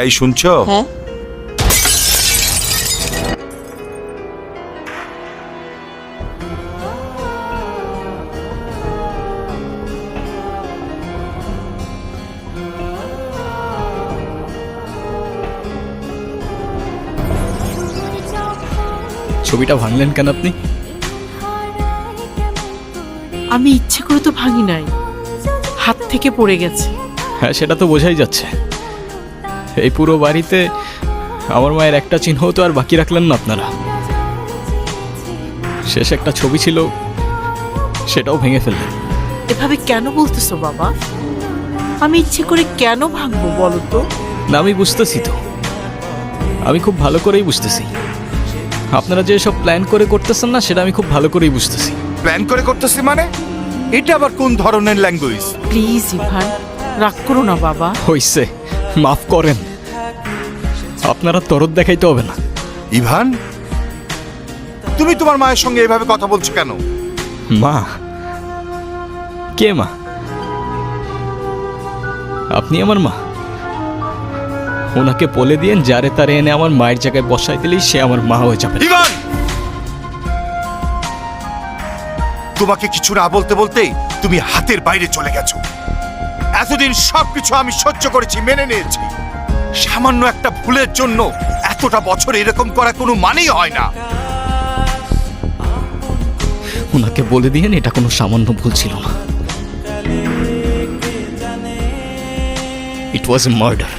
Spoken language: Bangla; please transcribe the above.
এই শুনছো? হ্যাঁ, ছবিটা ভাঙলেন কেন আপনি? আমি ইচ্ছে করে তো ভাঙি নাই, হাত থেকে পড়ে গেছে। হ্যাঁ, সেটা তো বোঝাই যাচ্ছে। এই পুরো বাড়িতে আমার মায়ের একটা চিহ্নও তো আর বাকি রাখলেন না আপনারা। শেষ একটা ছবি ছিল, সেটাও ভেঙে ফেললেন। এভাবে কেন বলতেছো বাবা? আমি ইচ্ছে করে কেন ভাঙবো বলো তো? না, আমি বুঝতেছি তো, আমি খুব ভালো করেই বুঝতেছি। আপনারা যে সব প্ল্যান করে করতেছেন না, সেটা আমি খুব ভালো করেই বুঝতেছি। প্ল্যান করে করতেছি মানে? এটা আবার কোন ধরনের ল্যাঙ্গুয়েজ? প্লিজ ইভান, রাগ করো না বাবা। হইছে, মাফ করেন। আপনারা তরদ দেখাইতে হবে না। ইভান, তুমি তোমার মায়ের সঙ্গে এভাবে কথা বলছো কেন? মা? কে মা? আপনি আমার মা? ওনাকে বলে দিয়েন যারে তারে এনে আমার মায়ের জায়গায় বসাই দিলেই সে আমার মা হয়ে যাবে। ইভান, তোমাকে কিছু না বলতে বলতেই তুমি হাতের বাইরে চলে গেছো। এতদিন সবকিছু আমি সহ্য করেছি, মেনে নিয়েছি। সামান্য একটা ভুলের জন্য এতটা বছর এরকম করা কোনো মানেই হয় না। ওনাকে বলে দিয়েন এটা কোনো সামান্য ভুল ছিল না। ইট ওয়াজ এ মার্ডার।